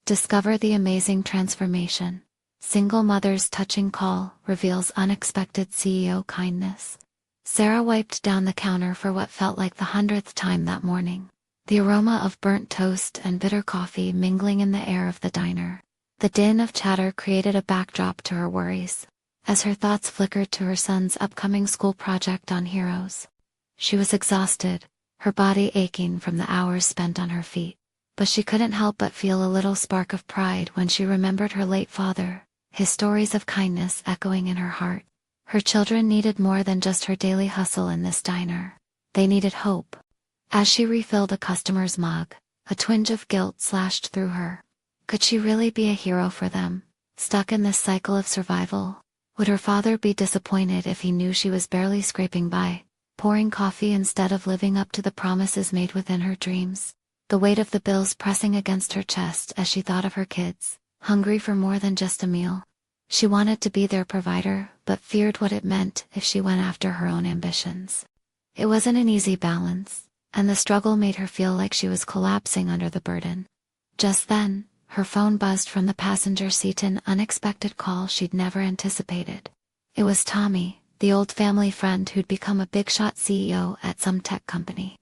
Discover the amazing transformation. Single mother's touching call reveals unexpected CEO kindness. Sarah wiped down the counter for what felt like the 100th time that morning. The aroma of burnt toast and bitter coffee mingling in the air of the diner. The din of chatter created a backdrop to her worries, as her thoughts flickered to her son's upcoming school project on heroes. She was exhausted, her body aching from the hours spent on her feet. But she couldn't help but feel a little spark of pride when she remembered her late father, his stories of kindness echoing in her heart. Her children needed more than just her daily hustle in this diner. They needed hope. As she refilled a customer's mug, a twinge of guilt slashed through her. Could she really be a hero for them, stuck in this cycle of survival? Would her father be disappointed if he knew she was barely scraping by, pouring coffee instead of living up to the promises made within her dreams? The weight of the bills pressing against her chest as she thought of her kids, hungry for more than just a meal. She wanted to be their provider, but feared what it meant if she went after her own ambitions. It wasn't an easy balance, and the struggle made her feel like she was collapsing under the burden. Just then, her phone buzzed from the passenger seat, an unexpected call she'd never anticipated. It was Tommy, the old family friend who'd become a big-shot CEO at some tech company.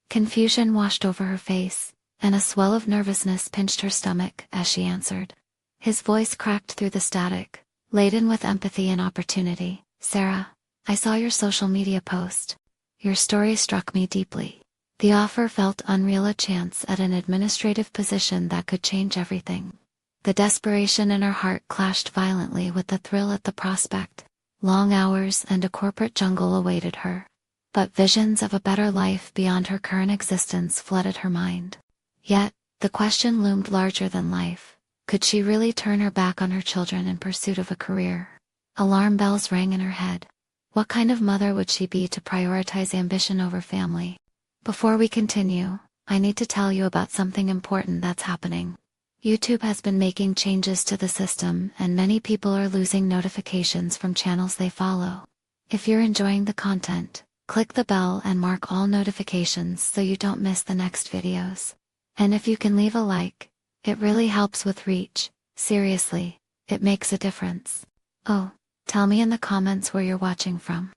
Confusion washed over her face, and a swell of nervousness pinched her stomach as she answered. His voice cracked through the static, laden with empathy and opportunity. "Sarah, I saw your social media post. Your story struck me deeply." The offer felt unreal, a chance at an administrative position that could change everything. The desperation in her heart clashed violently with the thrill at the prospect. Long hours and a corporate jungle awaited her. But visions of a better life beyond her current existence flooded her mind. Yet, the question loomed larger than life. Could she really turn her back on her children in pursuit of a career? Alarm bells rang in her head. What kind of mother would she be to prioritize ambition over family? Before we continue, I need to tell you about something important that's happening. YouTube has been making changes to the system, and many people are losing notifications from channels they follow. If you're enjoying the content, click the bell and mark all notifications so you don't miss the next videos. And if you can leave a like, it really helps with reach. Seriously, it makes a difference. Oh, tell me in the comments where you're watching from.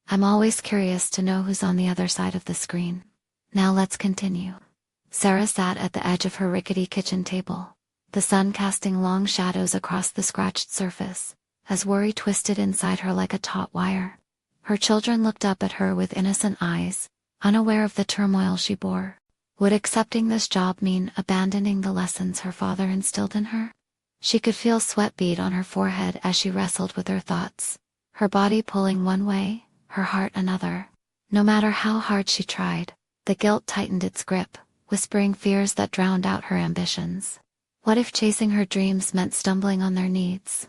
I'm always curious to know who's on the other side of the screen. Now let's continue. Sarah sat at the edge of her rickety kitchen table, the sun casting long shadows across the scratched surface, as worry twisted inside her like a taut wire. Her children looked up at her with innocent eyes, unaware of the turmoil she bore. Would accepting this job mean abandoning the lessons her father instilled in her? She could feel sweat bead on her forehead as she wrestled with her thoughts, her body pulling one way, her heart another. No matter how hard she tried, the guilt tightened its grip, whispering fears that drowned out her ambitions. What if chasing her dreams meant stumbling on their needs?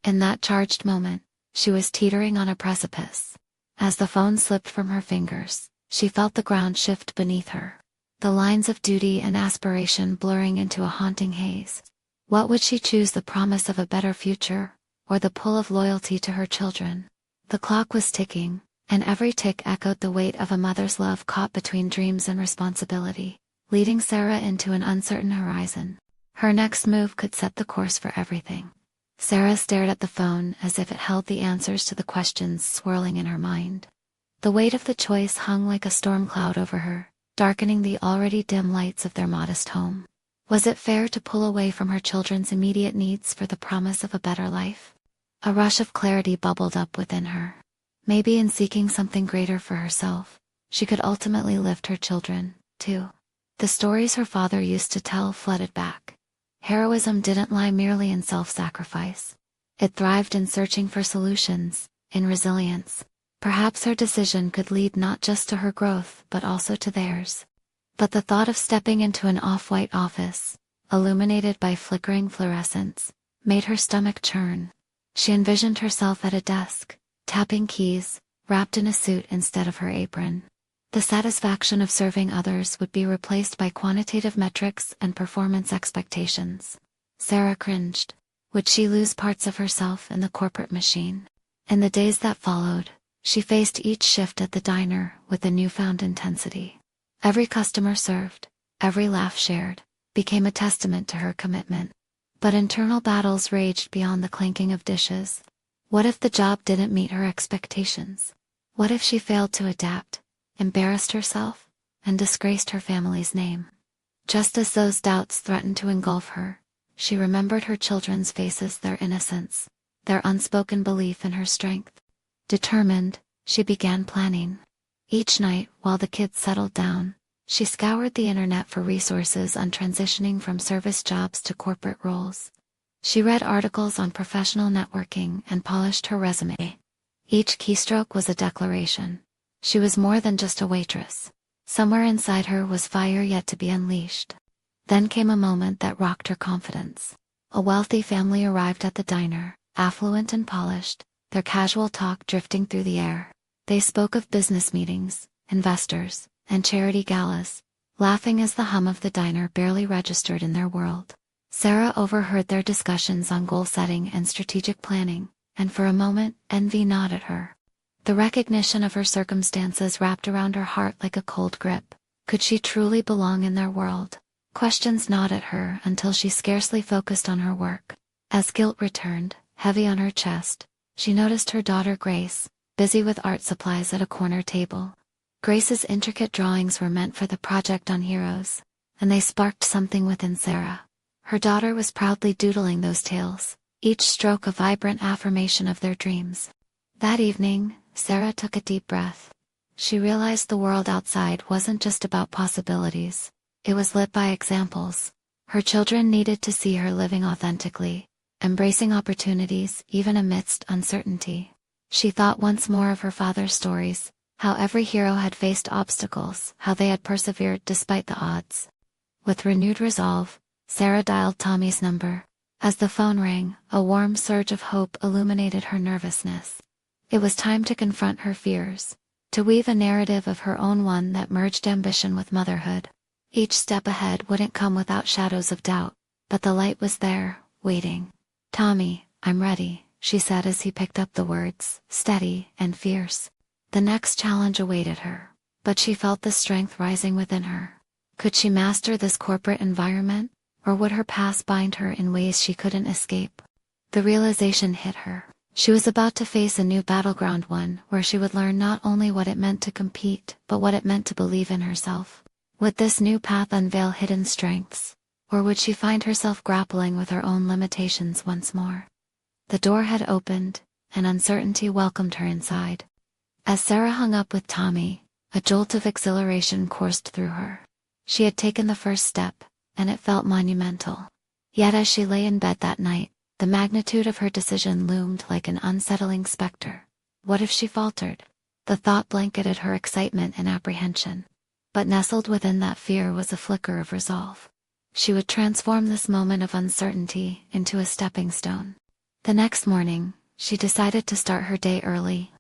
In that charged moment, she was teetering on a precipice. As the phone slipped from her fingers, she felt the ground shift beneath her, the lines of duty and aspiration blurring into a haunting haze. What would she choose, the promise of a better future, or the pull of loyalty to her children? The clock was ticking, and every tick echoed the weight of a mother's love caught between dreams and responsibility, leading Sarah into an uncertain horizon. Her next move could set the course for everything. Sarah stared at the phone as if it held the answers to the questions swirling in her mind. The weight of the choice hung like a storm cloud over her, darkening the already dim lights of their modest home. Was it fair to pull away from her children's immediate needs for the promise of a better life? A rush of clarity bubbled up within her. Maybe in seeking something greater for herself, she could ultimately lift her children, too. The stories her father used to tell flooded back. Heroism didn't lie merely in self-sacrifice. It thrived in searching for solutions, in resilience. Perhaps her decision could lead not just to her growth but also to theirs. But the thought of stepping into an off-white office, illuminated by flickering fluorescents, made her stomach churn. She envisioned herself at a desk, tapping keys, wrapped in a suit instead of her apron. The satisfaction of serving others would be replaced by quantitative metrics and performance expectations. Sarah cringed. Would she lose parts of herself in the corporate machine? In the days that followed, she faced each shift at the diner with a newfound intensity. Every customer served, every laugh shared, became a testament to her commitment. But internal battles raged beyond the clinking of dishes. What if the job didn't meet her expectations? What if she failed to adapt, embarrassed herself, and disgraced her family's name? Just as those doubts threatened to engulf her, she remembered her children's faces, their innocence, their unspoken belief in her strength. Determined, she began planning. Each night, while the kids settled down, she scoured the internet for resources on transitioning from service jobs to corporate roles. She read articles on professional networking and polished her resume. Each keystroke was a declaration. She was more than just a waitress. Somewhere inside her was fire yet to be unleashed. Then came a moment that rocked her confidence. A wealthy family arrived at the diner, affluent and polished, their casual talk drifting through the air. They spoke of business meetings, investors, and charity galas, laughing as the hum of the diner barely registered in their world. Sarah overheard their discussions on goal setting and strategic planning, and for a moment, envy gnawed at her. The recognition of her circumstances wrapped around her heart like a cold grip. Could she truly belong in their world? Questions gnawed at her until she scarcely focused on her work. As guilt returned, heavy on her chest, she noticed her daughter Grace, busy with art supplies at a corner table. Grace's intricate drawings were meant for the project on Heroes, and they sparked something within Sarah. Her daughter was proudly doodling those tales, each stroke a vibrant affirmation of their dreams. That evening, Sarah took a deep breath. She realized the world outside wasn't just about possibilities. It was lit by examples. Her children needed to see her living authentically, embracing opportunities even amidst uncertainty. She thought once more of her father's stories, how every hero had faced obstacles, how they had persevered despite the odds. With renewed resolve, Sarah dialed Tommy's number. As the phone rang, a warm surge of hope illuminated her nervousness. It was time to confront her fears, to weave a narrative of her own, one that merged ambition with motherhood. Each step ahead wouldn't come without shadows of doubt, but the light was there, waiting. "Tommy, I'm ready," she said as he picked up the words, steady and fierce. The next challenge awaited her, but she felt the strength rising within her. Could she master this corporate environment, or would her past bind her in ways she couldn't escape? The realization hit her. She was about to face a new battleground, one where she would learn not only what it meant to compete, but what it meant to believe in herself. Would this new path unveil hidden strengths, or would she find herself grappling with her own limitations once more? The door had opened, and uncertainty welcomed her inside. As Sarah hung up with Tommy, a jolt of exhilaration coursed through her. She had taken the first step, and it felt monumental. Yet as she lay in bed that night, the magnitude of her decision loomed like an unsettling specter. What if she faltered? The thought blanketed her excitement and apprehension. But nestled within that fear was a flicker of resolve. She would transform this moment of uncertainty into a stepping stone. The next morning, she decided to start her day early.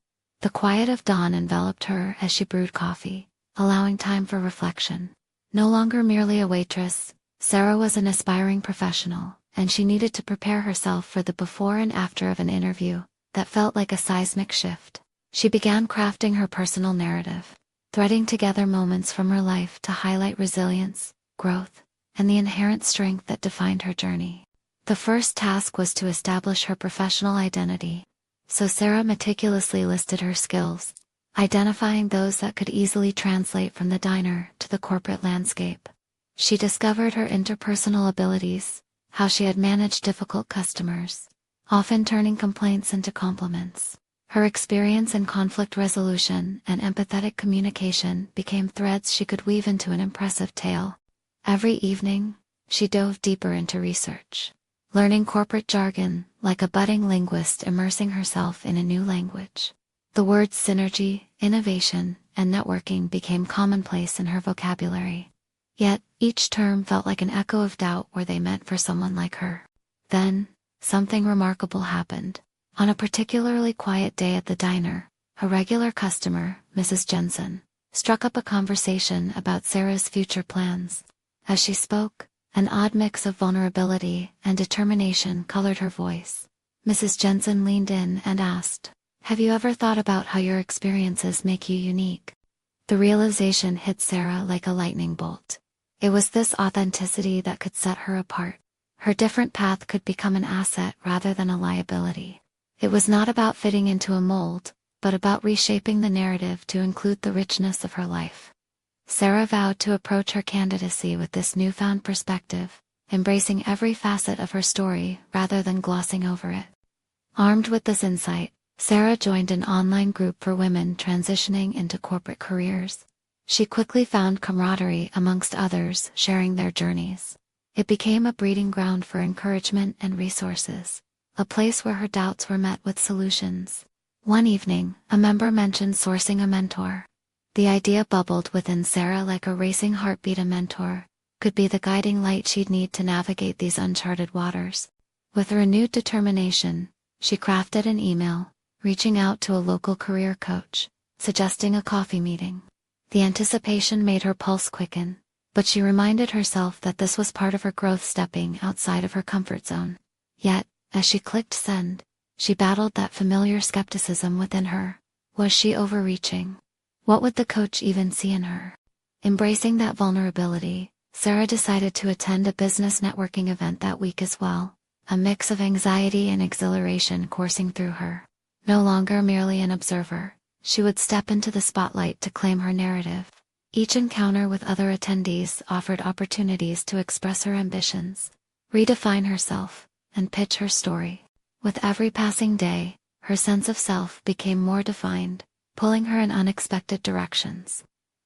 The quiet of dawn enveloped her as she brewed coffee, allowing time for reflection. No longer merely a waitress, Sarah was an aspiring professional, and she needed to prepare herself for the before and after of an interview that felt like a seismic shift. She began crafting her personal narrative, threading together moments from her life to highlight resilience, growth, and the inherent strength that defined her journey. The first task was to establish her professional identity. So Sarah meticulously listed her skills, identifying those that could easily translate from the diner to the corporate landscape. She discovered her interpersonal abilities, how she had managed difficult customers, often turning complaints into compliments. Her experience in conflict resolution and empathetic communication became threads she could weave into an impressive tale. Every evening, she dove deeper into research, learning corporate jargon like a budding linguist immersing herself in a new language. The words synergy, innovation, and networking became commonplace in her vocabulary. Yet, each term felt like an echo of doubt were they meant for someone like her. Then, something remarkable happened. On a particularly quiet day at the diner, a regular customer, Mrs. Jensen, struck up a conversation about Sarah's future plans. As she spoke, an odd mix of vulnerability and determination colored her voice. Mrs. Jensen leaned in and asked, "Have you ever thought about how your experiences make you unique?" The realization hit Sarah like a lightning bolt. It was this authenticity that could set her apart. Her different path could become an asset rather than a liability. It was not about fitting into a mold, but about reshaping the narrative to include the richness of her life. Sarah vowed to approach her candidacy with this newfound perspective, embracing every facet of her story rather than glossing over it. Armed with this insight, Sarah joined an online group for women transitioning into corporate careers. She quickly found camaraderie amongst others sharing their journeys. It became a breeding ground for encouragement and resources, a place where her doubts were met with solutions. One evening, a member mentioned sourcing a mentor. The idea bubbled within Sarah like a racing heartbeat. A mentor could be the guiding light she'd need to navigate these uncharted waters. With renewed determination, she crafted an email, reaching out to a local career coach, suggesting a coffee meeting. The anticipation made her pulse quicken, but she reminded herself that this was part of her growth, stepping outside of her comfort zone. Yet, as she clicked send, she battled that familiar skepticism within her. Was she overreaching? What would the coach even see in her? Embracing that vulnerability, Sarah decided to attend a business networking event that week as well, a mix of anxiety and exhilaration coursing through her. No longer merely an observer, she would step into the spotlight to claim her narrative. Each encounter with other attendees offered opportunities to express her ambitions, redefine herself, and pitch her story. With every passing day, her sense of self became more defined, pulling her in unexpected directions.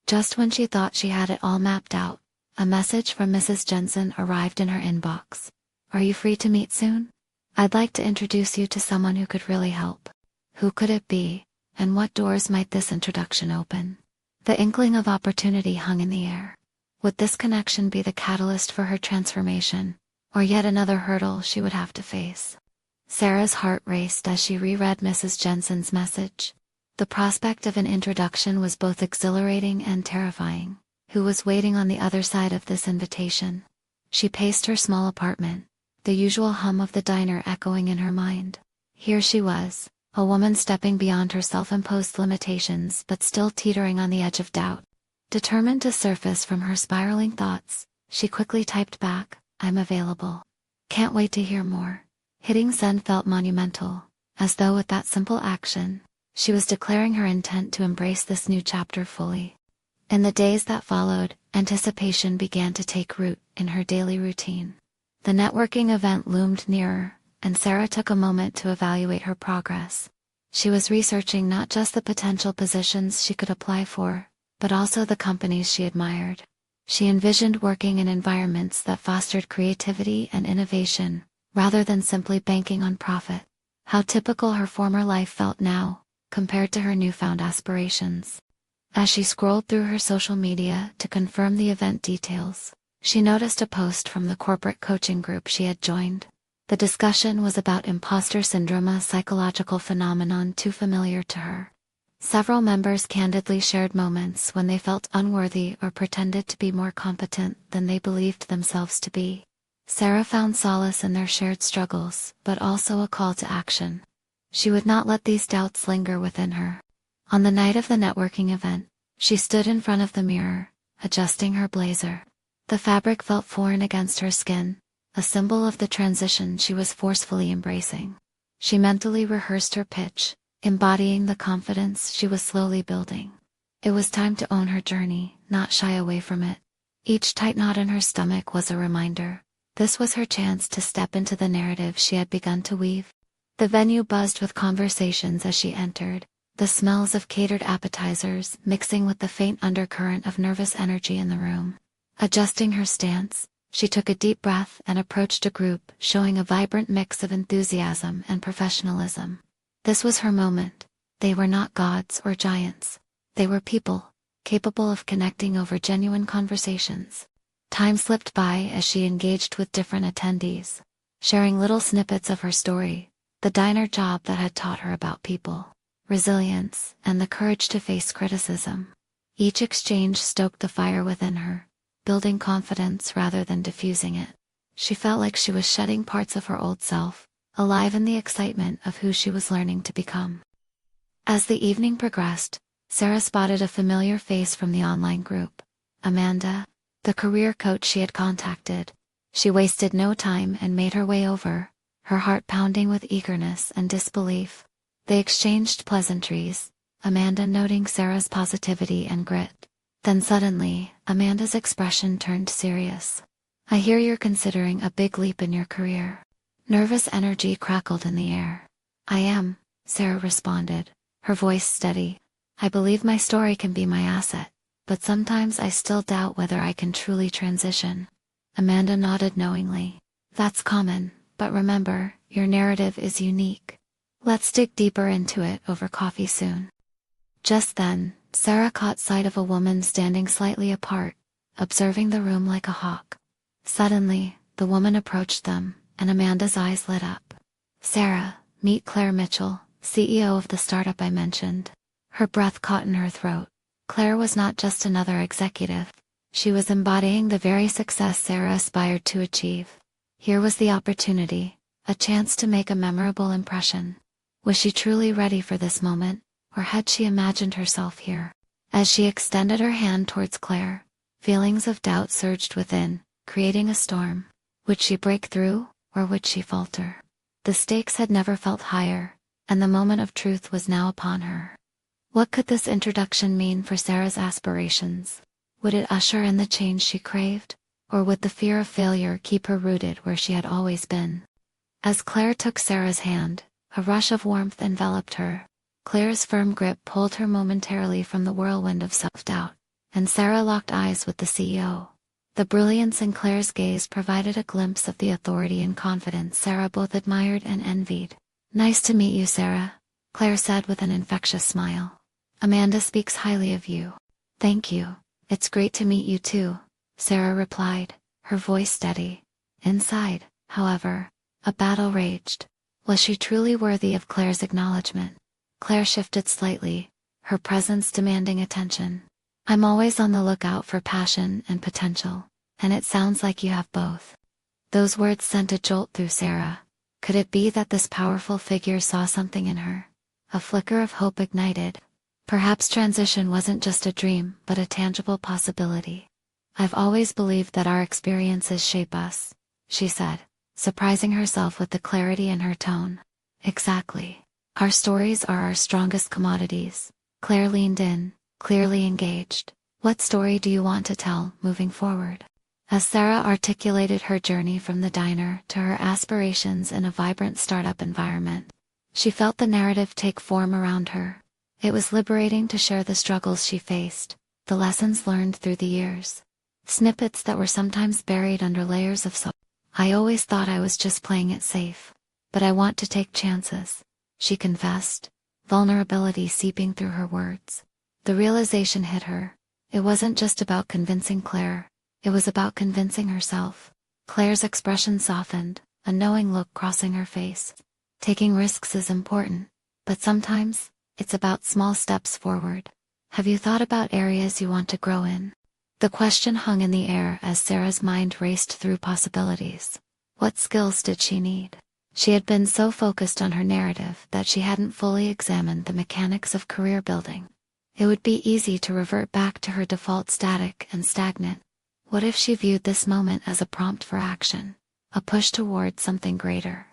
Just when she thought she had it all mapped out, a message from Mrs. Jensen arrived in her inbox. "Are you free to meet soon? I'd like to introduce you to someone who could really help." Who could it be, and what doors might this introduction open? The inkling of opportunity hung in the air. Would this connection be the catalyst for her transformation, or yet another hurdle she would have to face? Sarah's heart raced as she reread Mrs. Jensen's message. The prospect of an introduction was both exhilarating and terrifying. Who was waiting on the other side of this invitation? She paced her small apartment, the usual hum of the diner echoing in her mind. Here she was, a woman stepping beyond her self-imposed limitations but still teetering on the edge of doubt. Determined to surface from her spiraling thoughts, she quickly typed back, "I'm available. Can't wait to hear more." Hitting send felt monumental, as though with that simple action, she was declaring her intent to embrace this new chapter fully. In the days that followed, anticipation began to take root in her daily routine. The networking event loomed nearer, and Sarah took a moment to evaluate her progress. She was researching not just the potential positions she could apply for, but also the companies she admired. She envisioned working in environments that fostered creativity and innovation, rather than simply banking on profit. How typical her former life felt now, compared to her newfound aspirations. As she scrolled through her social media to confirm the event details, she noticed a post from the corporate coaching group she had joined. The discussion was about imposter syndrome, a psychological phenomenon too familiar to her. Several members candidly shared moments when they felt unworthy or pretended to be more competent than they believed themselves to be. Sarah found solace in their shared struggles, but also a call to action. She would not let these doubts linger within her. On the night of the networking event, she stood in front of the mirror, adjusting her blazer. The fabric felt foreign against her skin, a symbol of the transition she was forcefully embracing. She mentally rehearsed her pitch, embodying the confidence she was slowly building. It was time to own her journey, not shy away from it. Each tight knot in her stomach was a reminder. This was her chance to step into the narrative she had begun to weave. The venue buzzed with conversations as she entered, the smells of catered appetizers mixing with the faint undercurrent of nervous energy in the room. Adjusting her stance, she took a deep breath and approached a group showing a vibrant mix of enthusiasm and professionalism. This was her moment. They were not gods or giants. They were people, capable of connecting over genuine conversations. Time slipped by as she engaged with different attendees, sharing little snippets of her story, the diner job that had taught her about people, resilience, and the courage to face criticism. Each exchange stoked the fire within her, building confidence rather than diffusing it. She felt like she was shedding parts of her old self, alive in the excitement of who she was learning to become. As the evening progressed, Sarah spotted a familiar face from the online group. Amanda, the career coach she had contacted. She wasted no time and made her way over, her heart pounding with eagerness and disbelief. They exchanged pleasantries, Amanda noting Sarah's positivity and grit. Then suddenly, Amanda's expression turned serious. "I hear you're considering a big leap in your career." Nervous energy crackled in the air. "I am," Sarah responded, her voice steady. "I believe my story can be my asset, but sometimes I still doubt whether I can truly transition." Amanda nodded knowingly. "That's common, but remember, your narrative is unique. Let's dig deeper into it over coffee soon." Just then, Sarah caught sight of a woman standing slightly apart, observing the room like a hawk. Suddenly, the woman approached them, and Amanda's eyes lit up. "Sarah, meet Claire Mitchell, CEO of the startup I mentioned." Her breath caught in her throat. Claire was not just another executive. She was embodying the very success Sarah aspired to achieve. Here was the opportunity, a chance to make a memorable impression. Was she truly ready for this moment, or had she imagined herself here? As she extended her hand towards Claire, feelings of doubt surged within, creating a storm. Would she break through, or would she falter? The stakes had never felt higher, and the moment of truth was now upon her. What could this introduction mean for Sarah's aspirations? Would it usher in the change she craved, or would the fear of failure keep her rooted where she had always been? As Claire took Sarah's hand, a rush of warmth enveloped her. Claire's firm grip pulled her momentarily from the whirlwind of self-doubt, and Sarah locked eyes with the CEO. The brilliance in Claire's gaze provided a glimpse of the authority and confidence Sarah both admired and envied. "Nice to meet you, Sarah," Claire said with an infectious smile. "Amanda speaks highly of you." "Thank you. It's great to meet you too," Sarah replied, her voice steady. Inside, however, a battle raged. Was she truly worthy of Claire's acknowledgement? Claire shifted slightly, her presence demanding attention. "I'm always on the lookout for passion and potential, and it sounds like you have both." Those words sent a jolt through Sarah. Could it be that this powerful figure saw something in her? A flicker of hope ignited. Perhaps transition wasn't just a dream, but a tangible possibility. "I've always believed that our experiences shape us," she said, surprising herself with the clarity in her tone. "Exactly. Our stories are our strongest commodities." Claire leaned in, clearly engaged. "What story do you want to tell, moving forward?" As Sarah articulated her journey from the diner to her aspirations in a vibrant startup environment, she felt the narrative take form around her. It was liberating to share the struggles she faced, the lessons learned through the years. Snippets that were sometimes buried under layers of "I always thought I was just playing it safe. But I want to take chances," she confessed, vulnerability seeping through her words. The realization hit her. It wasn't just about convincing Claire, it was about convincing herself. Claire's expression softened, a knowing look crossing her face. Taking risks is important, but sometimes, it's about small steps forward. "Have you thought about areas you want to grow in?" The question hung in the air as Sarah's mind raced through possibilities. What skills did she need? She had been so focused on her narrative that she hadn't fully examined the mechanics of career building. It would be easy to revert back to her default static and stagnant. What if she viewed this moment as a prompt for action, a push toward something greater?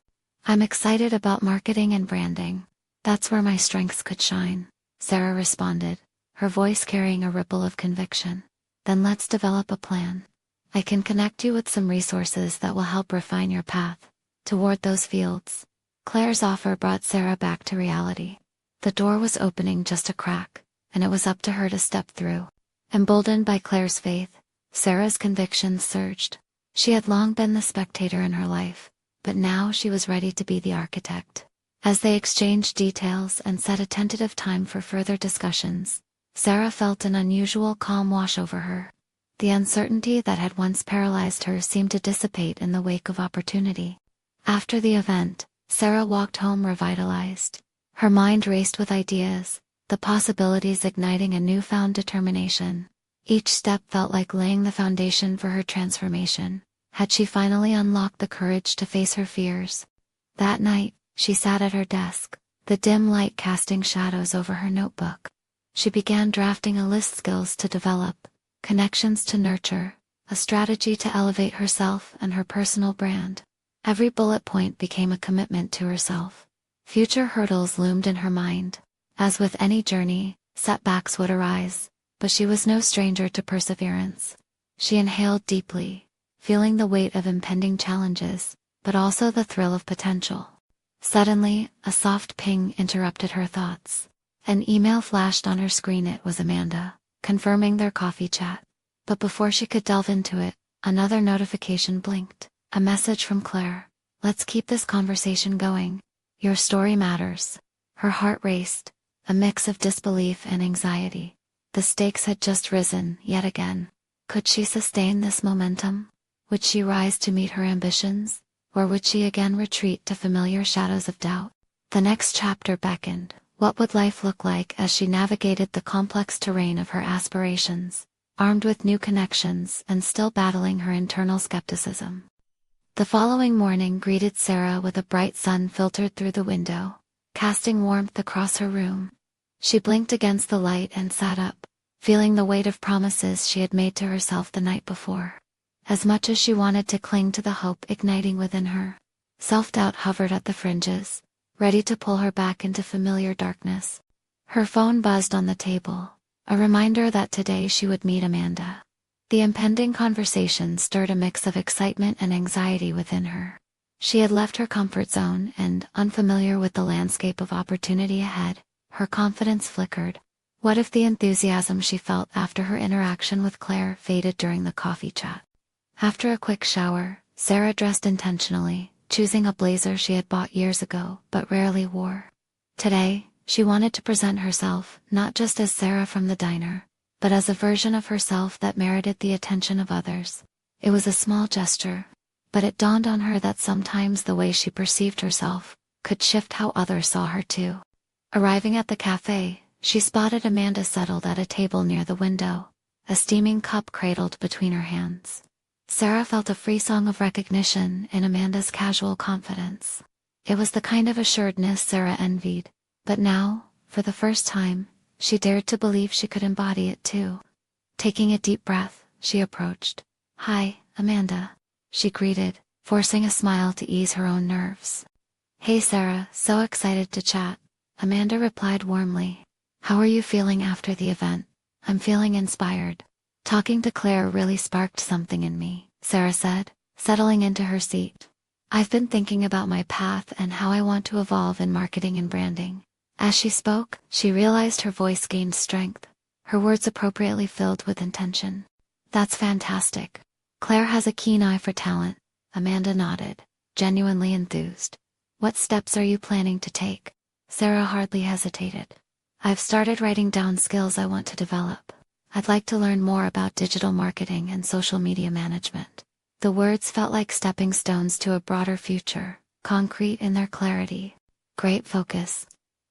"I'm excited about marketing and branding. That's where my strengths could shine," Sarah responded, her voice carrying a ripple of conviction. "Then let's develop a plan. I can connect you with some resources that will help refine your path toward those fields." Claire's offer brought Sarah back to reality. The door was opening just a crack, and it was up to her to step through. Emboldened by Claire's faith, Sarah's convictions surged. She had long been the spectator in her life, but now she was ready to be the architect. As they exchanged details and set a tentative time for further discussions, Sarah felt an unusual calm wash over her. The uncertainty that had once paralyzed her seemed to dissipate in the wake of opportunity. After the event, Sarah walked home revitalized. Her mind raced with ideas, the possibilities igniting a newfound determination. Each step felt like laying the foundation for her transformation. Had she finally unlocked the courage to face her fears? That night, she sat at her desk, the dim light casting shadows over her notebook. She began drafting a list: skills to develop, connections to nurture, a strategy to elevate herself and her personal brand. Every bullet point became a commitment to herself. Future hurdles loomed in her mind. As with any journey, setbacks would arise, but she was no stranger to perseverance. She inhaled deeply, feeling the weight of impending challenges, but also the thrill of potential. Suddenly, a soft ping interrupted her thoughts. An email flashed on her screen. It was Amanda, confirming their coffee chat. But before she could delve into it, another notification blinked. A message from Claire. "Let's keep this conversation going. Your story matters." Her heart raced, a mix of disbelief and anxiety. The stakes had just risen, yet again. Could she sustain this momentum? Would she rise to meet her ambitions? Or would she again retreat to familiar shadows of doubt? The next chapter beckoned. What would life look like as she navigated the complex terrain of her aspirations, armed with new connections and still battling her internal skepticism? The following morning greeted Sarah with a bright sun filtered through the window, casting warmth across her room. She blinked against the light and sat up, feeling the weight of promises she had made to herself the night before. As much as she wanted to cling to the hope igniting within her, self-doubt hovered at the fringes, ready to pull her back into familiar darkness. Her phone buzzed on the table, a reminder that today she would meet Amanda. The impending conversation stirred a mix of excitement and anxiety within her. She had left her comfort zone and, unfamiliar with the landscape of opportunity ahead, her confidence flickered. What if the enthusiasm she felt after her interaction with Claire faded during the coffee chat? After a quick shower, Sarah dressed intentionally, choosing a blazer she had bought years ago but rarely wore. Today, she wanted to present herself not just as Sarah from the diner, but as a version of herself that merited the attention of others. It was a small gesture, but it dawned on her that sometimes the way she perceived herself could shift how others saw her too. Arriving at the cafe, she spotted Amanda settled at a table near the window, a steaming cup cradled between her hands. Sarah felt a frisson of recognition in Amanda's casual confidence. It was the kind of assuredness Sarah envied, but now, for the first time, she dared to believe she could embody it too. Taking a deep breath, she approached. "Hi, Amanda," she greeted, forcing a smile to ease her own nerves. "Hey Sarah, so excited to chat," Amanda replied warmly. "How are you feeling after the event?" "I'm feeling inspired. Talking to Claire really sparked something in me," Sarah said, settling into her seat. "I've been thinking about my path and how I want to evolve in marketing and branding." As she spoke, she realized her voice gained strength, her words appropriately filled with intention. "That's fantastic. Claire has a keen eye for talent," Amanda nodded, genuinely enthused. "What steps are you planning to take?" Sarah hardly hesitated. "I've started writing down skills I want to develop. I'd like to learn more about digital marketing and social media management." The words felt like stepping stones to a broader future, concrete in their clarity. "Great focus.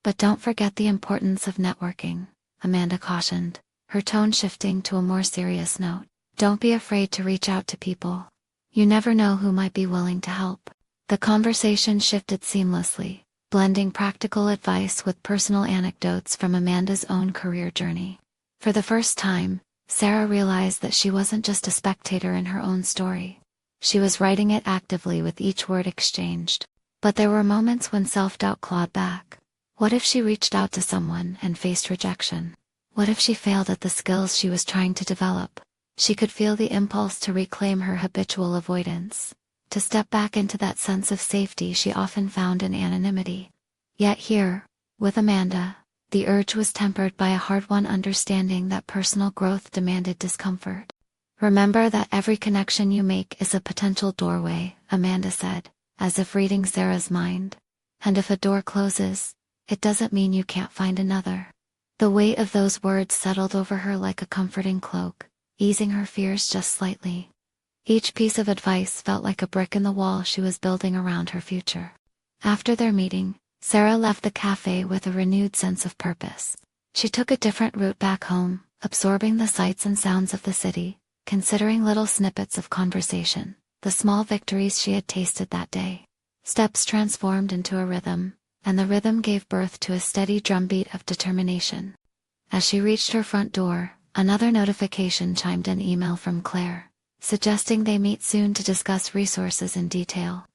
But don't forget the importance of networking," Amanda cautioned, her tone shifting to a more serious note. "Don't be afraid to reach out to people. You never know who might be willing to help." The conversation shifted seamlessly, blending practical advice with personal anecdotes from Amanda's own career journey. For the first time, Sarah realized that she wasn't just a spectator in her own story. She was writing it actively with each word exchanged. But there were moments when self-doubt clawed back. What if she reached out to someone and faced rejection? What if she failed at the skills she was trying to develop? She could feel the impulse to reclaim her habitual avoidance, to step back into that sense of safety she often found in anonymity. Yet here, with Amanda, the urge was tempered by a hard-won understanding that personal growth demanded discomfort. "Remember that every connection you make is a potential doorway," Amanda said, as if reading Sarah's mind. "And if a door closes, it doesn't mean you can't find another." The weight of those words settled over her like a comforting cloak, easing her fears just slightly. Each piece of advice felt like a brick in the wall she was building around her future. After their meeting, Sarah left the cafe with a renewed sense of purpose. She took a different route back home, absorbing the sights and sounds of the city, considering little snippets of conversation, the small victories she had tasted that day. Steps transformed into a rhythm, and the rhythm gave birth to a steady drumbeat of determination. As she reached her front door, another notification chimed, an email from Claire. suggesting they meet soon to discuss resources in detail.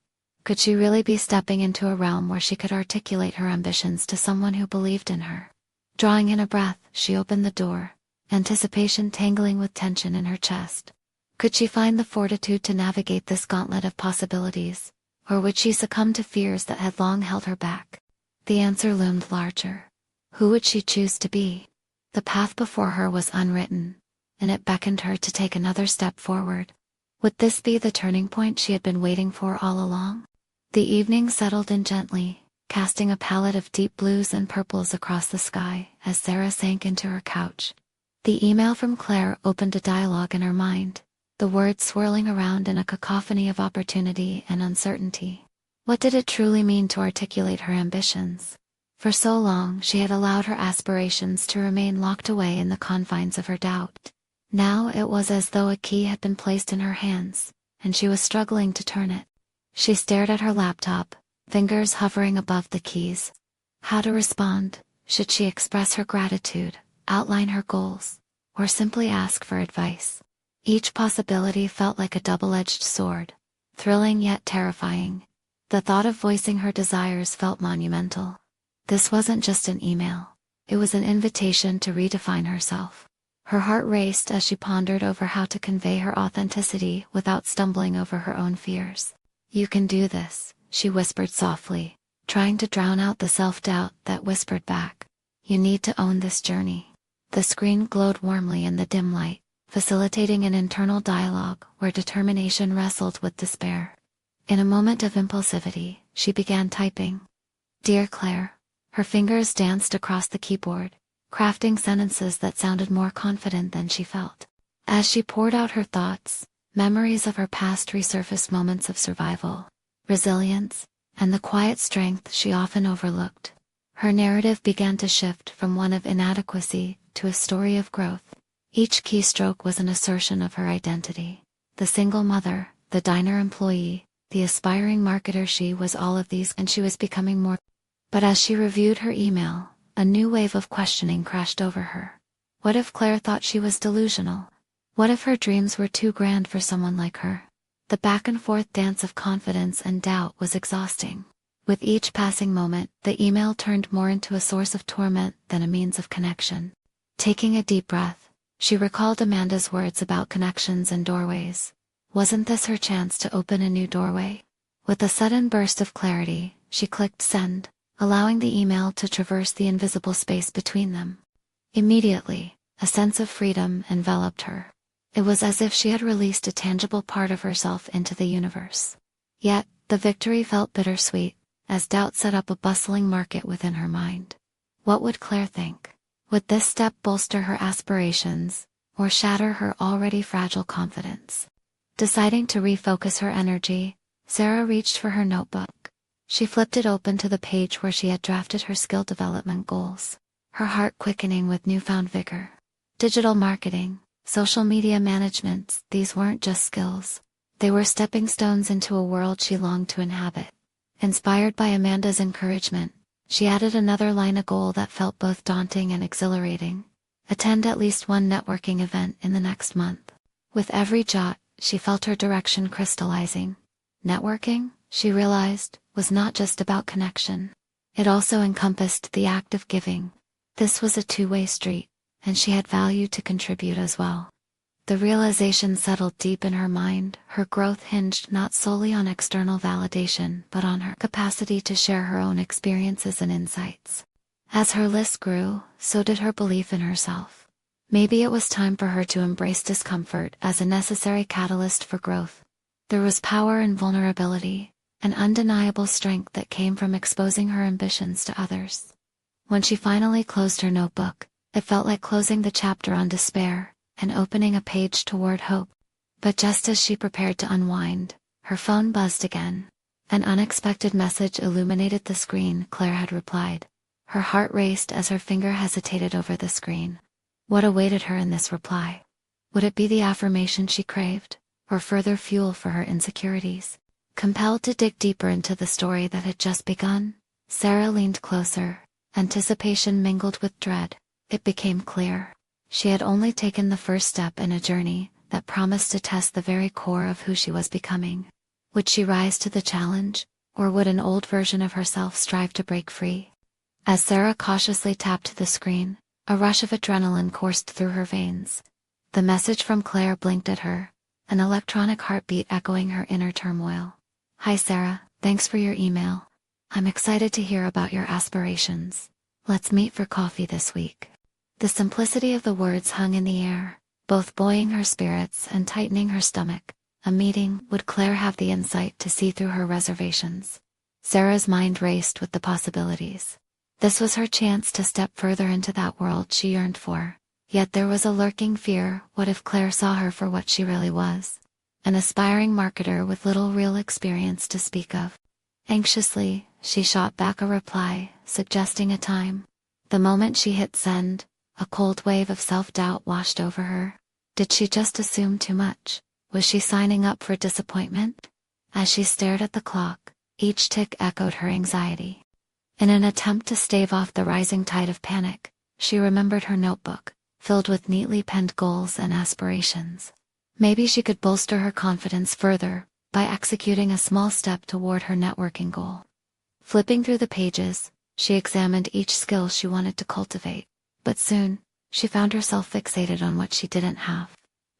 Could she really be stepping into a realm where she could articulate her ambitions to someone who believed in her? Drawing in a breath, she opened the door, anticipation tangling with tension in her chest. Could she find the fortitude to navigate this gauntlet of possibilities, or would she succumb to fears that had long held her back? The answer loomed larger. Who would she choose to be? The path before her was unwritten, and it beckoned her to take another step forward. Would this be the turning point she had been waiting for all along? The evening settled in gently, casting a palette of deep blues and purples across the sky as Sarah sank into her couch. The email from Claire opened a dialogue in her mind, the words swirling around in a cacophony of opportunity and uncertainty. What did it truly mean to articulate her ambitions? For so long she had allowed her aspirations to remain locked away in the confines of her doubt. Now it was as though a key had been placed in her hands, and she was struggling to turn it. She stared at her laptop, fingers hovering above the keys. How to respond? Should she express her gratitude, outline her goals, or simply ask for advice? Each possibility felt like a double-edged sword, thrilling yet terrifying. The thought of voicing her desires felt monumental. This wasn't just an email. It was an invitation to redefine herself. Her heart raced as she pondered over how to convey her authenticity without stumbling over her own fears. "You can do this," she whispered softly, trying to drown out the self-doubt that whispered back. "You need to own this journey." The screen glowed warmly in the dim light, facilitating an internal dialogue where determination wrestled with despair. In a moment of impulsivity, she began typing. "Dear Claire." Her fingers danced across the keyboard, crafting sentences that sounded more confident than she felt. As she poured out her thoughts, memories of her past resurfaced, moments of survival, resilience, and the quiet strength she often overlooked. Her narrative began to shift from one of inadequacy to a story of growth. Each keystroke was an assertion of her identity. The single mother, the diner employee, the aspiring marketer, she was all of these, and she was becoming more. But as she reviewed her email, a new wave of questioning crashed over her. What if Claire thought she was delusional? What if her dreams were too grand for someone like her? The back-and-forth dance of confidence and doubt was exhausting. With each passing moment, the email turned more into a source of torment than a means of connection. Taking a deep breath, she recalled Amanda's words about connections and doorways. Wasn't this her chance to open a new doorway? With a sudden burst of clarity, she clicked send, allowing the email to traverse the invisible space between them. Immediately, a sense of freedom enveloped her. It was as if she had released a tangible part of herself into the universe. Yet, the victory felt bittersweet, as doubt set up a bustling market within her mind. What would Claire think? Would this step bolster her aspirations, or shatter her already fragile confidence? Deciding to refocus her energy, Sarah reached for her notebook. She flipped it open to the page where she had drafted her skill development goals, her heart quickening with newfound vigor. Digital marketing, social media management, these weren't just skills. They were stepping stones into a world she longed to inhabit. Inspired by Amanda's encouragement, she added another line, a goal that felt both daunting and exhilarating. Attend at least one networking event in the next month. With every jot, she felt her direction crystallizing. Networking, she realized, was not just about connection. It also encompassed the act of giving. This was a two-way street, and she had value to contribute as well. The realization settled deep in her mind. Her growth hinged not solely on external validation, but on her capacity to share her own experiences and insights. As her list grew, so did her belief in herself. Maybe it was time for her to embrace discomfort as a necessary catalyst for growth. There was power in vulnerability, an undeniable strength that came from exposing her ambitions to others. When she finally closed her notebook, it felt like closing the chapter on despair and opening a page toward hope. But just as she prepared to unwind, her phone buzzed again. An unexpected message illuminated the screen. Claire had replied. Her heart raced as her finger hesitated over the screen. What awaited her in this reply? Would it be the affirmation she craved, or further fuel for her insecurities? Compelled to dig deeper into the story that had just begun, Sarah leaned closer. Anticipation mingled with dread. It became clear. She had only taken the first step in a journey that promised to test the very core of who she was becoming. Would she rise to the challenge, or would an old version of herself strive to break free? As Sarah cautiously tapped the screen, a rush of adrenaline coursed through her veins. The message from Claire blinked at her, an electronic heartbeat echoing her inner turmoil. "Hi Sarah, thanks for your email. I'm excited to hear about your aspirations. Let's meet for coffee this week." The simplicity of the words hung in the air, both buoying her spirits and tightening her stomach. A meeting. Would Claire have the insight to see through her reservations? Sarah's mind raced with the possibilities. This was her chance to step further into that world she yearned for. Yet there was a lurking fear: what if Claire saw her for what she really was? An aspiring marketer with little real experience to speak of. Anxiously, she shot back a reply, suggesting a time. The moment she hit send, a cold wave of self-doubt washed over her. Did she just assume too much? Was she signing up for disappointment? As she stared at the clock, each tick echoed her anxiety. In an attempt to stave off the rising tide of panic, she remembered her notebook, filled with neatly penned goals and aspirations. Maybe she could bolster her confidence further by executing a small step toward her networking goal. Flipping through the pages, she examined each skill she wanted to cultivate, but soon, she found herself fixated on what she didn't have.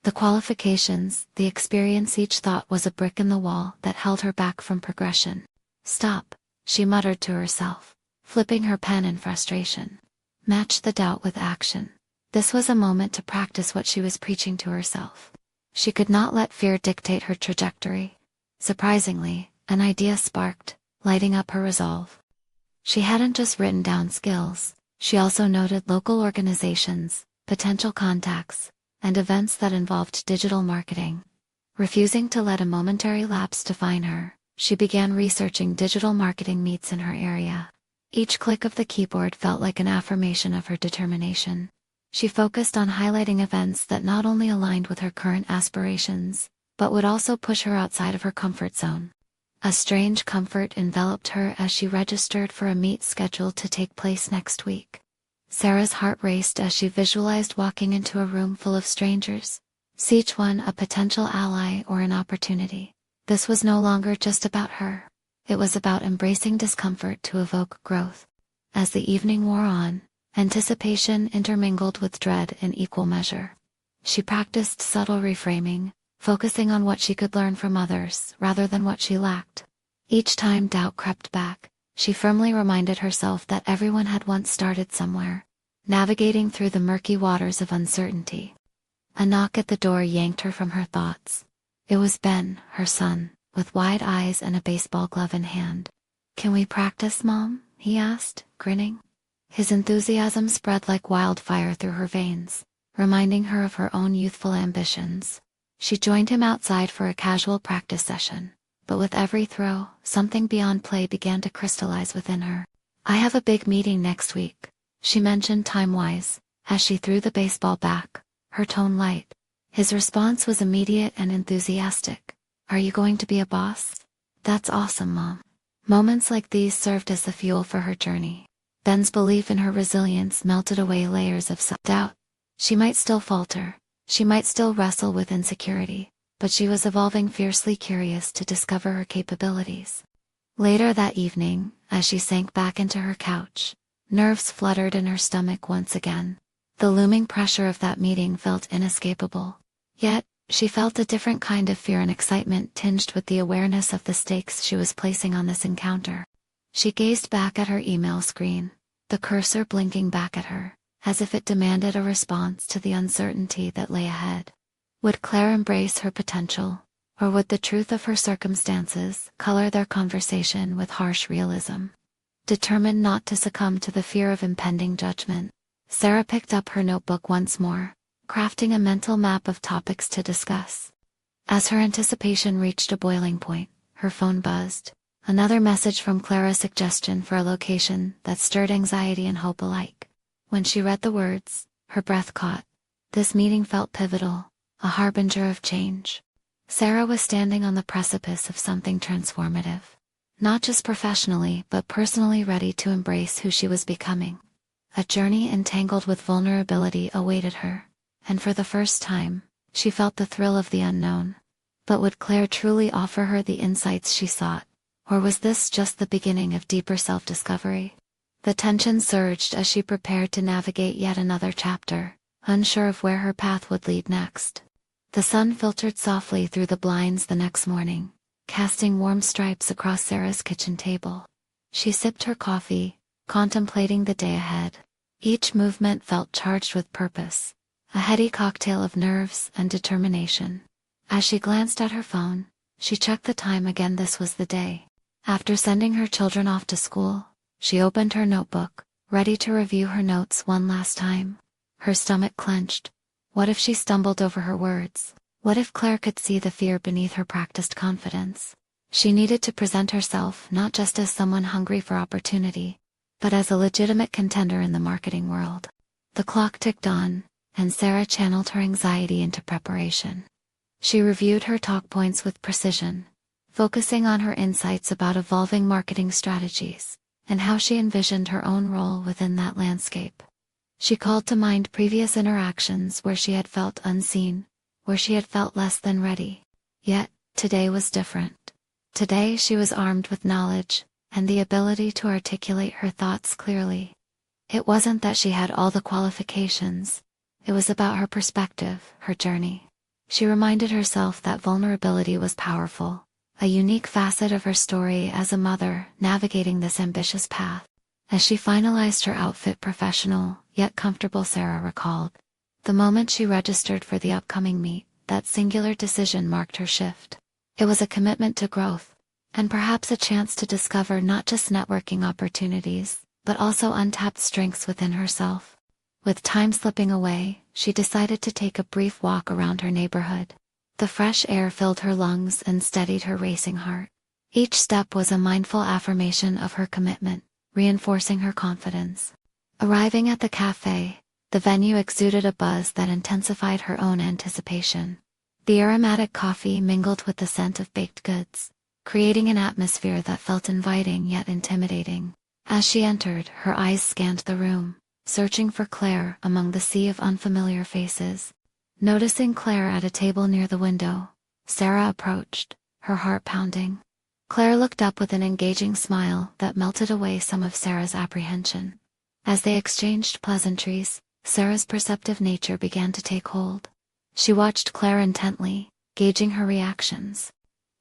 The qualifications, the experience. Each thought was a brick in the wall that held her back from progression. "Stop," she muttered to herself, flipping her pen in frustration. Match the doubt with action. This was a moment to practice what she was preaching to herself. She could not let fear dictate her trajectory. Surprisingly, an idea sparked, lighting up her resolve. She hadn't just written down skills, she also noted local organizations, potential contacts, and events that involved digital marketing. Refusing to let a momentary lapse define her, she began researching digital marketing meets in her area. Each click of the keyboard felt like an affirmation of her determination. She focused on highlighting events that not only aligned with her current aspirations, but would also push her outside of her comfort zone. A strange comfort enveloped her as she registered for a meet scheduled to take place next week. Sarah's heart raced as she visualized walking into a room full of strangers, each one a potential ally or an opportunity. This was no longer just about her. It was about embracing discomfort to evoke growth. As the evening wore on, anticipation intermingled with dread in equal measure. She practiced subtle reframing, focusing on what she could learn from others rather than what she lacked. Each time doubt crept back, she firmly reminded herself that everyone had once started somewhere, navigating through the murky waters of uncertainty. A knock at the door yanked her from her thoughts. It was Ben, her son, with wide eyes and a baseball glove in hand. "Can we practice, Mom?" he asked, grinning. His enthusiasm spread like wildfire through her veins, reminding her of her own youthful ambitions. She joined him outside for a casual practice session, but with every throw, something beyond play began to crystallize within her. "I have a big meeting next week," she mentioned time-wise, as she threw the baseball back, her tone light. His response was immediate and enthusiastic. "Are you going to be a boss?" "That's awesome, Mom." Moments like these served as the fuel for her journey. Ben's belief in her resilience melted away layers of self-doubt. She might still falter, she might still wrestle with insecurity, but she was evolving, fiercely curious to discover her capabilities. Later that evening, as she sank back into her couch, nerves fluttered in her stomach once again. The looming pressure of that meeting felt inescapable. Yet, she felt a different kind of fear and excitement tinged with the awareness of the stakes she was placing on this encounter. She gazed back at her email screen, the cursor blinking back at her, as if it demanded a response to the uncertainty that lay ahead. Would Claire embrace her potential, or would the truth of her circumstances color their conversation with harsh realism? Determined not to succumb to the fear of impending judgment, Sarah picked up her notebook once more, crafting a mental map of topics to discuss. As her anticipation reached a boiling point, her phone buzzed. Another message from Claire, a suggestion for a location that stirred anxiety and hope alike. When she read the words, her breath caught. This meeting felt pivotal, a harbinger of change. Sarah was standing on the precipice of something transformative. Not just professionally, but personally, ready to embrace who she was becoming. A journey entangled with vulnerability awaited her, and for the first time, She felt the thrill of the unknown. But would Claire truly offer her the insights she sought? Or was this just the beginning of deeper self-discovery? The tension surged as she prepared to navigate yet another chapter, unsure of where her path would lead next. The sun filtered softly through the blinds the next morning, casting warm stripes across Sarah's kitchen table. She sipped her coffee, contemplating the day ahead. Each movement felt charged with purpose, a heady cocktail of nerves and determination. As she glanced at her phone, she checked the time again. This was the day. After sending her children off to school, she opened her notebook, ready to review her notes one last time. Her stomach clenched. What if she stumbled over her words? What if Claire could see the fear beneath her practiced confidence? She needed to present herself not just as someone hungry for opportunity, but as a legitimate contender in the marketing world. The clock ticked on, and Sarah channeled her anxiety into preparation. She reviewed her talk points with precision, focusing on her insights about evolving marketing strategies, and how she envisioned her own role within that landscape. She called to mind previous interactions where she had felt unseen, where she had felt less than ready. Yet, today was different. Today she was armed with knowledge, and the ability to articulate her thoughts clearly. It wasn't that she had all the qualifications, it was about her perspective, her journey. She reminded herself that vulnerability was powerful, a unique facet of her story as a mother navigating this ambitious path. As she finalized her outfit, professional, yet comfortable, Sarah recalled. The moment she registered for the upcoming meet, that singular decision marked her shift. It was a commitment to growth, and perhaps a chance to discover not just networking opportunities, but also untapped strengths within herself. With time slipping away, she decided to take a brief walk around her neighborhood. The fresh air filled her lungs and steadied her racing heart. Each step was a mindful affirmation of her commitment, reinforcing her confidence. Arriving at the cafe, the venue exuded a buzz that intensified her own anticipation. The aromatic coffee mingled with the scent of baked goods, creating an atmosphere that felt inviting yet intimidating. As she entered, her eyes scanned the room, searching for Claire among the sea of unfamiliar faces. Noticing Claire at a table near the window, Sarah approached, her heart pounding. Claire looked up with an engaging smile that melted away some of Sarah's apprehension. As they exchanged pleasantries, Sarah's perceptive nature began to take hold. She watched Claire intently, gauging her reactions.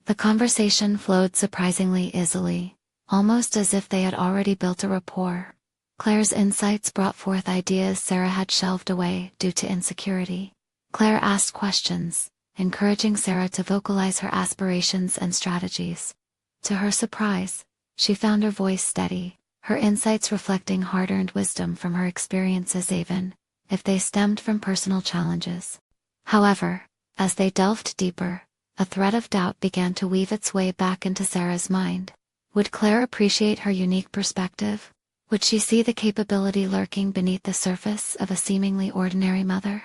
The conversation flowed surprisingly easily, almost as if they had already built a rapport. Claire's insights brought forth ideas Sarah had shelved away due to insecurity. Claire asked questions, encouraging Sarah to vocalize her aspirations and strategies. To her surprise, she found her voice steady, her insights reflecting hard-earned wisdom from her experiences even if they stemmed from personal challenges. However, as they delved deeper, a thread of doubt began to weave its way back into Sarah's mind. Would Claire appreciate her unique perspective? Would she see the capability lurking beneath the surface of a seemingly ordinary mother?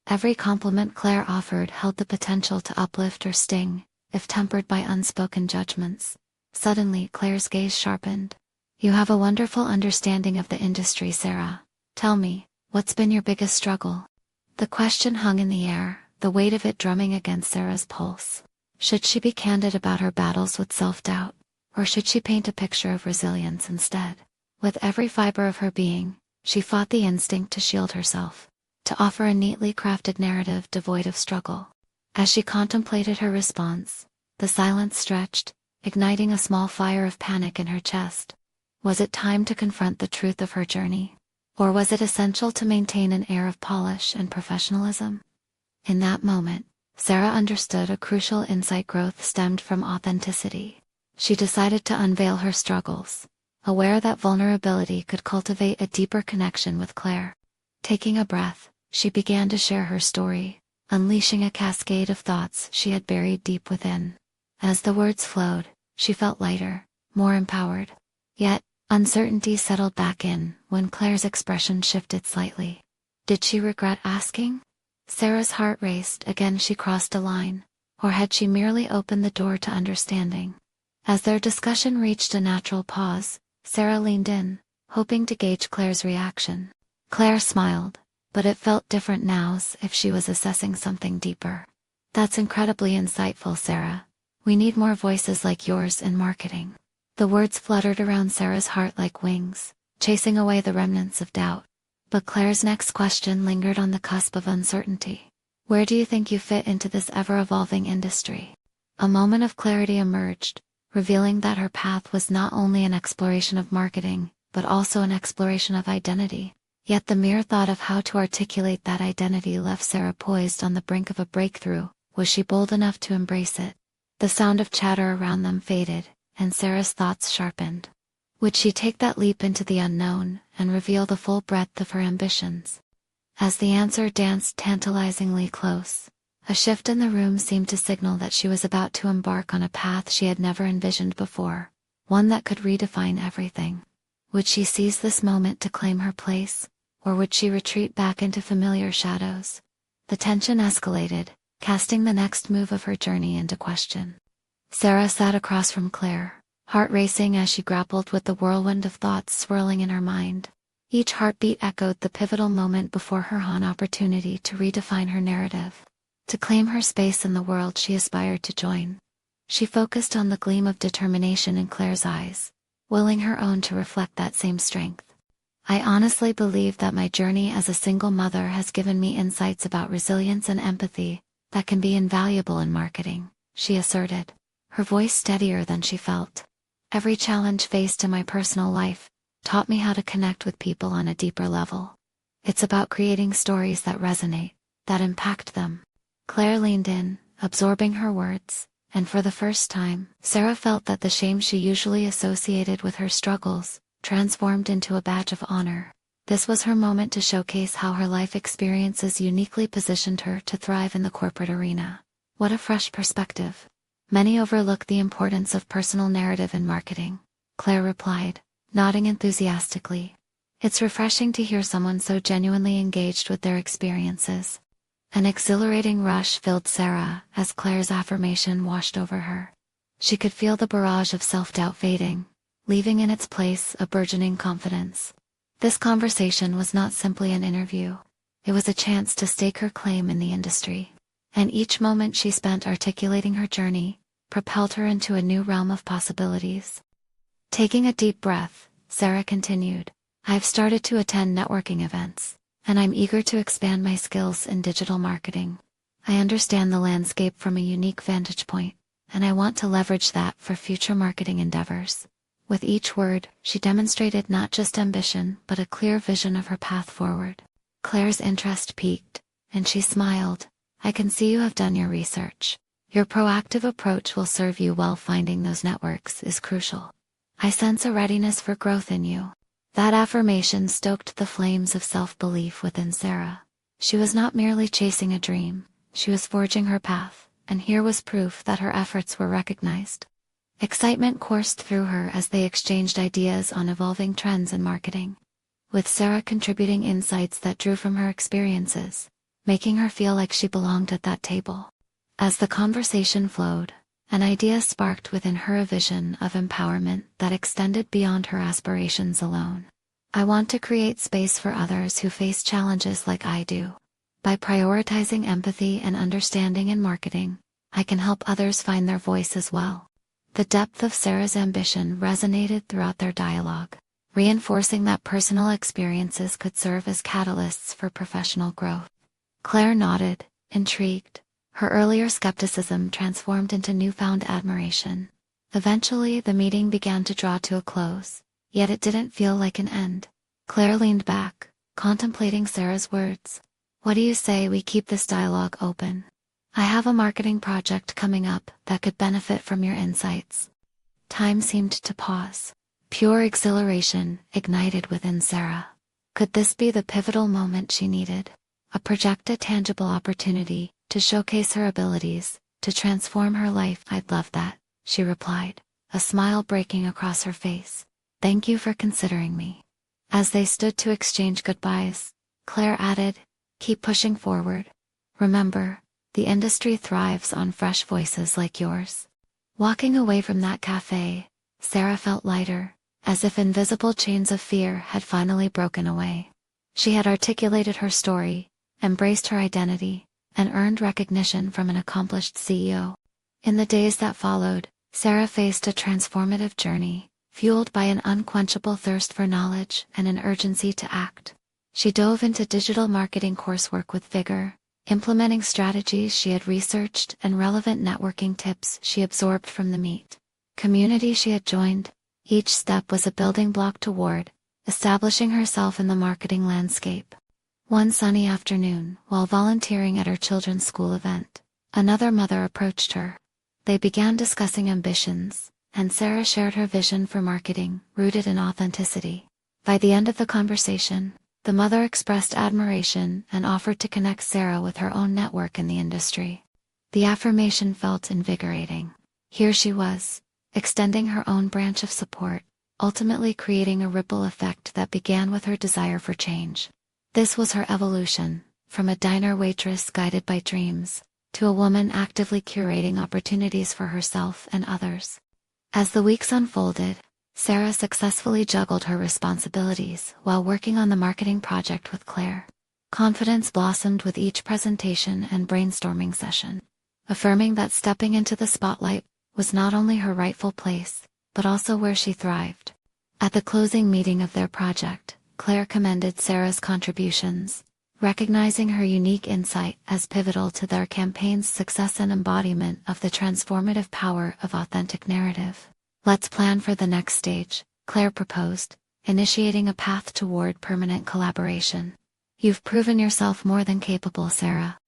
Every compliment Claire offered held the potential to uplift or sting, if tempered by unspoken judgments. Suddenly, Claire's gaze sharpened. You have a wonderful understanding of the industry, Sarah. Tell me, what's been your biggest struggle? The question hung in the air, the weight of it drumming against Sarah's pulse. Should she be candid about her battles with self-doubt, or should she paint a picture of resilience instead? With every fiber of her being, she fought the instinct to shield herself, to offer a neatly crafted narrative devoid of struggle. As she contemplated her response, the silence stretched, igniting a small fire of panic in her chest. Was it time to confront the truth of her journey? Or was it essential to maintain an air of polish and professionalism? In that moment, Sarah understood a crucial insight: growth stemmed from authenticity. She decided to unveil her struggles, aware that vulnerability could cultivate a deeper connection with Claire. Taking a breath, she began to share her story, unleashing a cascade of thoughts she had buried deep within. As the words flowed, she felt lighter, more empowered. Yet, uncertainty settled back in when Claire's expression shifted slightly. Did she regret asking? Sarah's heart raced. Again, she crossed a line, or had she merely opened the door to understanding? As their discussion reached a natural pause, Sarah leaned in, hoping to gauge Claire's reaction. Claire smiled, but it felt different now, as if she was assessing something deeper. That's incredibly insightful, Sarah. We need more voices like yours in marketing. The words fluttered around Sarah's heart like wings, chasing away the remnants of doubt. But Claire's next question lingered on the cusp of uncertainty. Where do you think you fit into this ever-evolving industry? A moment of clarity emerged, revealing that her path was not only an exploration of marketing, but also an exploration of identity. Yet the mere thought of how to articulate that identity left Sarah poised on the brink of a breakthrough. Was she bold enough to embrace it? The sound of chatter around them faded, and Sarah's thoughts sharpened. Would she take that leap into the unknown, and reveal the full breadth of her ambitions? As the answer danced tantalizingly close, a shift in the room seemed to signal that she was about to embark on a path she had never envisioned before, one that could redefine everything. Would she seize this moment to claim her place, or would she retreat back into familiar shadows? The tension escalated, casting the next move of her journey into question. Sarah sat across from Claire, heart racing as she grappled with the whirlwind of thoughts swirling in her mind. Each heartbeat echoed the pivotal moment before her, an opportunity to redefine her narrative, to claim her space in the world she aspired to join. She focused on the gleam of determination in Claire's eyes, willing her own to reflect that same strength. I honestly believe that my journey as a single mother has given me insights about resilience and empathy that can be invaluable in marketing, she asserted, her voice steadier than she felt. Every challenge faced in my personal life taught me how to connect with people on a deeper level. It's about creating stories that resonate, that impact them. Claire leaned in, absorbing her words, and for the first time, Sarah felt that the shame she usually associated with her struggles transformed into a badge of honor. This was her moment to showcase how her life experiences uniquely positioned her to thrive in the corporate arena. What a fresh perspective. Many overlook the importance of personal narrative in marketing, Claire replied, nodding enthusiastically. It's refreshing to hear someone so genuinely engaged with their experiences. An exhilarating rush filled Sarah as Claire's affirmation washed over her. She could feel the barrage of self-doubt fading, leaving in its place a burgeoning confidence. This conversation was not simply an interview. It was a chance to stake her claim in the industry. And each moment she spent articulating her journey propelled her into a new realm of possibilities. Taking a deep breath, Sarah continued, I've started to attend networking events, and I'm eager to expand my skills in digital marketing. I understand the landscape from a unique vantage point, and I want to leverage that for future marketing endeavors. With each word, she demonstrated not just ambition but a clear vision of her path forward. Claire's interest piqued, and she smiled. I can see you have done your research. Your proactive approach will serve you well. Finding those networks is crucial. I sense a readiness for growth in you. That affirmation stoked the flames of self-belief within Sarah. She was not merely chasing a dream, she was forging her path, and here was proof that her efforts were recognized. Excitement coursed through her as they exchanged ideas on evolving trends in marketing, with Sarah contributing insights that drew from her experiences, making her feel like she belonged at that table. As the conversation flowed, an idea sparked within her, a vision of empowerment that extended beyond her aspirations alone. I want to create space for others who face challenges like I do. By prioritizing empathy and understanding in marketing, I can help others find their voice as well. The depth of Sarah's ambition resonated throughout their dialogue, reinforcing that personal experiences could serve as catalysts for professional growth. Claire nodded, intrigued. Her earlier skepticism transformed into newfound admiration. Eventually, the meeting began to draw to a close, yet it didn't feel like an end. Claire leaned back, contemplating Sarah's words. What do you say we keep this dialogue open? I have a marketing project coming up that could benefit from your insights. Time seemed to pause. Pure exhilaration ignited within Sarah. Could this be the pivotal moment she needed? A projected tangible opportunity to showcase her abilities, to transform her life. I'd love that, she replied, a smile breaking across her face. Thank you for considering me. As they stood to exchange goodbyes, Claire added, keep pushing forward. Remember, the industry thrives on fresh voices like yours. Walking away from that cafe, Sarah felt lighter, as if invisible chains of fear had finally broken away. She had articulated her story, embraced her identity, and earned recognition from an accomplished CEO. In the days that followed, Sarah faced a transformative journey, fueled by an unquenchable thirst for knowledge and an urgency to act. She dove into digital marketing coursework with vigor, implementing strategies she had researched and relevant networking tips she absorbed from the Meet community she had joined. Each step was a building block toward establishing herself in the marketing landscape. One sunny afternoon, while volunteering at her children's school event, another mother approached her. They began discussing ambitions, and Sarah shared her vision for marketing, rooted in authenticity. By the end of the conversation, the mother expressed admiration and offered to connect Sarah with her own network in the industry. The affirmation felt invigorating. Here she was, extending her own branch of support, ultimately creating a ripple effect that began with her desire for change. This was her evolution, from a diner waitress guided by dreams, to a woman actively curating opportunities for herself and others. As the weeks unfolded, Sarah successfully juggled her responsibilities while working on the marketing project with Claire. Confidence blossomed with each presentation and brainstorming session, affirming that stepping into the spotlight was not only her rightful place, but also where she thrived. At the closing meeting of their project, Claire commended Sarah's contributions, recognizing her unique insight as pivotal to their campaign's success and embodiment of the transformative power of authentic narrative. "Let's plan for the next stage," Claire proposed, initiating a path toward permanent collaboration. "You've proven yourself more than capable, Sarah."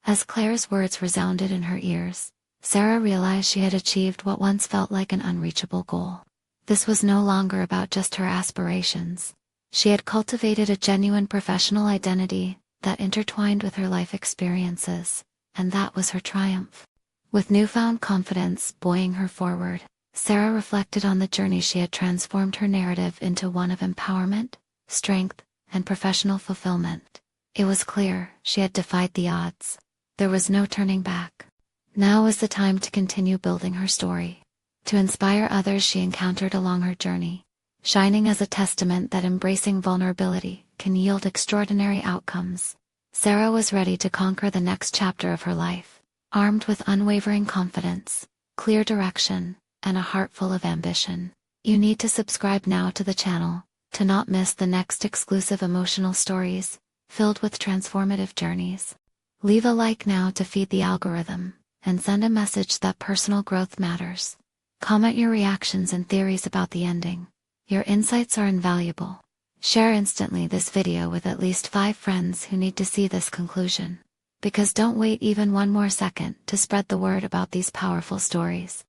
As Claire's words resounded in her ears, Sarah realized she had achieved what once felt like an unreachable goal. This was no longer about just her aspirations. She had cultivated a genuine professional identity that intertwined with her life experiences, and that was her triumph. With newfound confidence buoying her forward, Sarah reflected on the journey she had transformed her narrative into one of empowerment, strength, and professional fulfillment. It was clear she had defied the odds. There was no turning back. Now was the time to continue building her story, to inspire others she encountered along her journey, shining as a testament that embracing vulnerability can yield extraordinary outcomes. Sarah was ready to conquer the next chapter of her life, armed with unwavering confidence, clear direction, and a heart full of ambition. You need to subscribe now to the channel to not miss the next exclusive emotional stories filled with transformative journeys. Leave a like now to feed the algorithm and send a message that personal growth matters. Comment your reactions and theories about the ending. Your insights are invaluable. Share instantly this video with at least 5 friends who need to see this conclusion. Because don't wait even one more second to spread the word about these powerful stories.